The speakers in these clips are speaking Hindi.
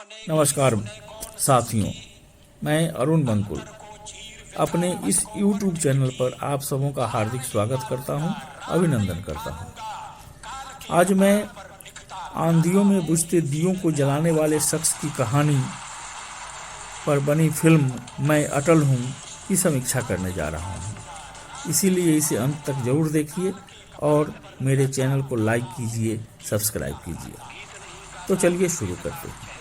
नमस्कार साथियों, मैं अरुण बंकुल अपने इस YouTube चैनल पर आप सबों का हार्दिक स्वागत करता हूं, अभिनंदन करता हूं। आज मैं आंधियों में बुझते दियों को जलाने वाले शख्स की कहानी पर बनी फिल्म मैं अटल हूं की समीक्षा करने जा रहा हूं। इसीलिए इसे अंत तक जरूर देखिए और मेरे चैनल को लाइक कीजिए, सब्सक्राइब कीजिए। तो चलिए शुरू करते हैं।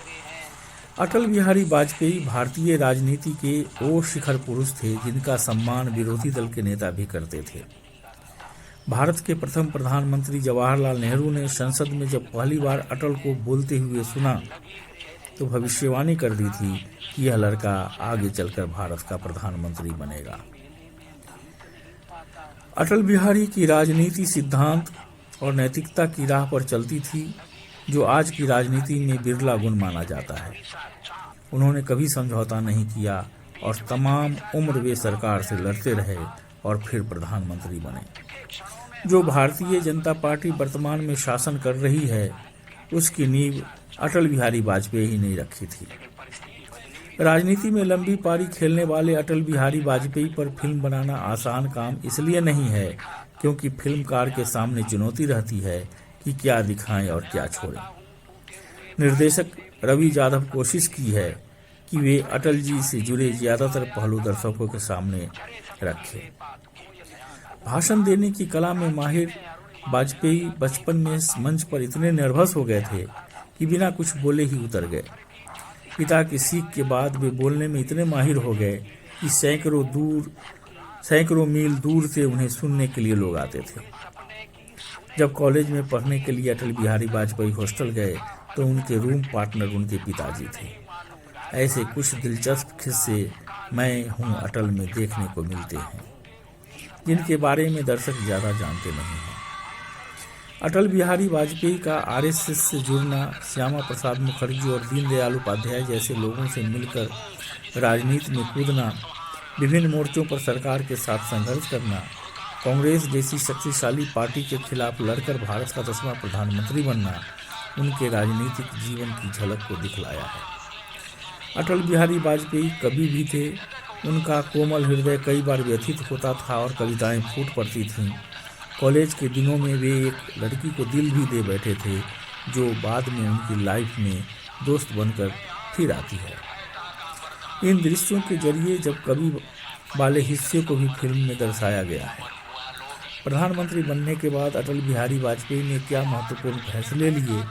अटल बिहारी वाजपेयी भारतीय राजनीति के वो शिखर पुरुष थे जिनका सम्मान विरोधी दल के नेता भी करते थे। भारत के प्रथम प्रधानमंत्री जवाहरलाल नेहरू ने संसद में जब पहली बार अटल को बोलते हुए सुना तो भविष्यवाणी कर दी थी कि यह लड़का आगे चलकर भारत का प्रधानमंत्री बनेगा। अटल बिहारी की राजनीति सिद्धांत और नैतिकता की राह पर चलती थी, जो आज की राजनीति में बिरला गुण माना जाता है। उन्होंने कभी समझौता नहीं किया और तमाम उम्र वे सरकार से लड़ते रहे और फिर प्रधानमंत्री बने। जो भारतीय जनता पार्टी वर्तमान में शासन कर रही है, उसकी नींव अटल बिहारी वाजपेयी ने रखी थी। राजनीति में लंबी पारी खेलने वाले अटल बिहारी वाजपेयी पर फिल्म बनाना आसान काम इसलिए नहीं है क्योंकि फिल्मकार के सामने चुनौती रहती है कि क्या दिखाएं और क्या छोड़ें। निर्देशक रवि यादव कोशिश की है कि वे अटल जी से जुड़े ज्यादातर पहलू दर्शकों के सामने रखें। भाषण देने की कला में माहिर वाजपेयी बचपन में मंच पर इतने नर्वस हो गए थे कि बिना कुछ बोले ही उतर गए। पिता की सीख के बाद वे बोलने में इतने माहिर हो गए कि सैकड़ों मील दूर से उन्हें सुनने के लिए लोग आते थे। जब कॉलेज में पढ़ने के लिए अटल बिहारी वाजपेयी हॉस्टल गए तो उनके रूम पार्टनर उनके पिताजी थे। ऐसे कुछ दिलचस्प किस्से मैं हूं अटल में देखने को मिलते हैं, जिनके बारे में दर्शक ज्यादा जानते नहीं हैं। अटल बिहारी वाजपेयी का आरएसएस से जुड़ना, श्यामा प्रसाद मुखर्जी और दीनदयाल उपाध्याय जैसे लोगों से मिलकर राजनीति में कूदना, विभिन्न मोर्चों पर सरकार के साथ संघर्ष करना, कांग्रेस जैसी शक्तिशाली पार्टी के खिलाफ लड़कर भारत का 10वां प्रधानमंत्री बनना उनके राजनीतिक जीवन की झलक को दिखलाया है। अटल बिहारी वाजपेयी कवि भी थे। उनका कोमल हृदय कई बार व्यथित होता था और कविताएं फूट पड़ती थीं। कॉलेज के दिनों में वे एक लड़की को दिल भी दे बैठे थे, जो बाद में उनकी लाइफ में दोस्त बनकर फिर आती है। इन दृश्यों के जरिए जब कवि वाले हिस्से को भी फिल्म में दर्शाया गया है। प्रधानमंत्री बनने के बाद अटल बिहारी वाजपेयी ने क्या महत्वपूर्ण फैसले लिए,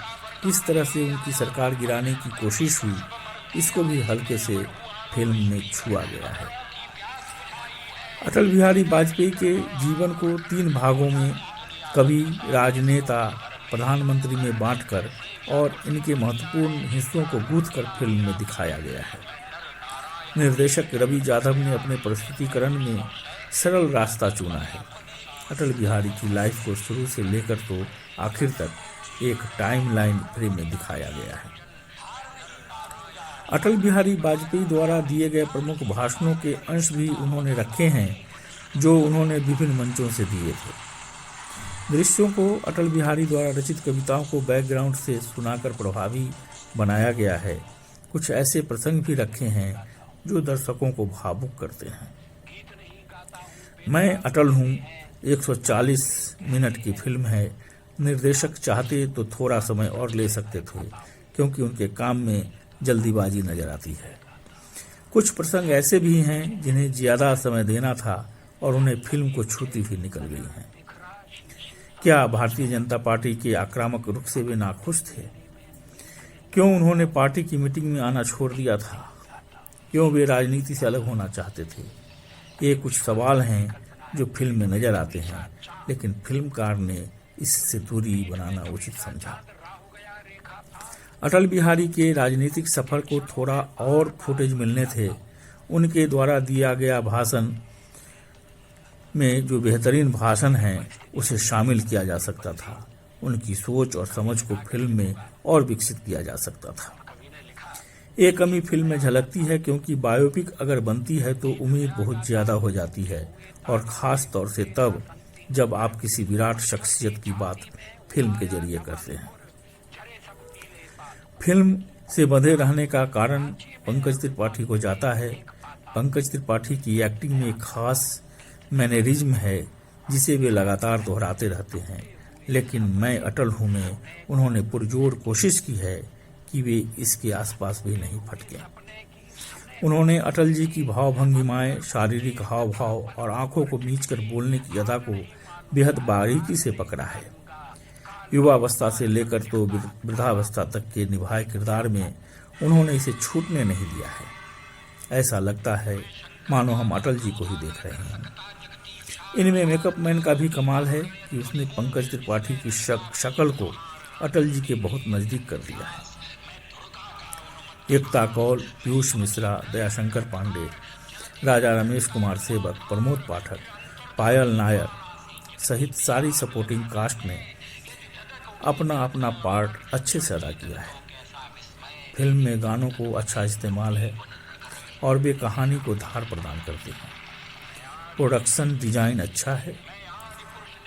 किस तरह से उनकी सरकार गिराने की कोशिश हुई, इसको भी हल्के से फिल्म में छुआ गया है। अटल बिहारी वाजपेयी के जीवन को 3 भागों में कवि, राजनेता, प्रधानमंत्री में बांटकर और इनके महत्वपूर्ण हिस्सों को गूंथकर फिल्म में दिखाया गया है। निर्देशक रवि यादव ने अपने प्रस्तुतिकरण में सरल रास्ता चुना है। अटल बिहारी की लाइफ को शुरू से लेकर तो आखिर तक एक टाइमलाइन फ्रेम में दिखाया गया है। अटल बिहारी वाजपेयी द्वारा दिए गए प्रमुख भाषणों के अंश भी उन्होंने रखे हैं, जो उन्होंने विभिन्न मंचों से दिए थे। दृश्यों को अटल बिहारी द्वारा रचित कविताओं को बैकग्राउंड से सुनाकर प्रभावी बनाया गया है। कुछ ऐसे प्रसंग भी रखे हैं जो दर्शकों को भावुक करते हैं। मैं अटल हूं 140 मिनट की फिल्म है। निर्देशक चाहते तो थोड़ा समय और ले सकते थे, क्योंकि उनके काम में जल्दीबाजी नजर आती है। कुछ प्रसंग ऐसे भी हैं जिन्हें ज्यादा समय देना था और उन्हें फिल्म को छूती हुई निकल गई हैं। क्या भारतीय जनता पार्टी के आक्रामक रुख से वे नाखुश थे? क्यों उन्होंने पार्टी की मीटिंग में आना छोड़ दिया था? क्यों वे राजनीति से अलग होना चाहते थे? ये कुछ सवाल हैं जो फिल्म में नजर आते हैं, लेकिन फिल्मकार ने इससे दूरी बनाना उचित समझा। अटल बिहारी के राजनीतिक सफर को थोड़ा और फुटेज मिलने थे। उनके द्वारा दिया गया भाषण में जो बेहतरीन भाषण है, उसे शामिल किया जा सकता था। उनकी सोच और समझ को फिल्म में और विकसित किया जा सकता था। एक कमी फिल्म में झलकती है, क्योंकि बायोपिक अगर बनती है तो उम्मीद बहुत ज्यादा हो जाती है, और खास तौर से तब जब आप किसी विराट शख्सियत की बात फिल्म के जरिए करते हैं। फिल्म से बंधे रहने का कारण पंकज त्रिपाठी को जाता है। पंकज त्रिपाठी की एक्टिंग में एक खास मैनरिज्म है जिसे वे लगातार दोहराते रहते हैं, लेकिन मैं अटल हूं में उन्होंने पुरजोर कोशिश की है कि वे इसके आसपास भी नहीं फटके। उन्होंने अटल जी की भावभंगिमाएं, शारीरिक हाव भाव और आंखों को मीच कर बोलने की अदा को बेहद बारीकी से पकड़ा है। युवावस्था से लेकर तो वृद्धावस्था तक के निभाए किरदार में उन्होंने इसे छूटने नहीं दिया है। ऐसा लगता है मानो हम अटल जी को ही देख रहे हैं। इनमें मेकअप मैन का भी कमाल है कि उसने पंकज त्रिपाठी की शक्ल को अटल जी के बहुत नजदीक कर दिया है। एकता कौल, पीयूष मिश्रा, दयाशंकर पांडे, राजा रमेश कुमार सेवक, प्रमोद पाठक, पायल नायर सहित सारी सपोर्टिंग कास्ट ने अपना अपना पार्ट अच्छे से अदा किया है। फिल्म में गानों को अच्छा इस्तेमाल है और वे कहानी को धार प्रदान करते हैं। प्रोडक्शन डिजाइन अच्छा है।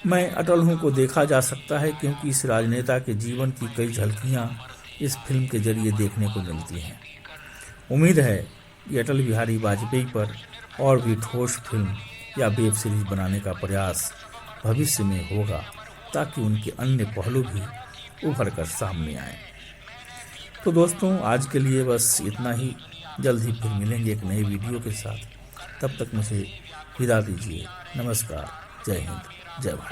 मैं अटल हूं को देखा जा सकता है क्योंकि इस राजनेता के जीवन की कई झलकियां इस फिल्म के जरिए देखने को मिलती हैं। उम्मीद है कि अटल बिहारी वाजपेयी पर और भी ठोस फिल्म या वेब सीरीज बनाने का प्रयास भविष्य में होगा ताकि उनके अन्य पहलू भी उभर कर सामने आए। तो दोस्तों, आज के लिए बस इतना ही। जल्द ही फिर मिलेंगे एक नई वीडियो के साथ। तब तक मुझे विदा दीजिए। नमस्कार, जय हिंद, जय भारत।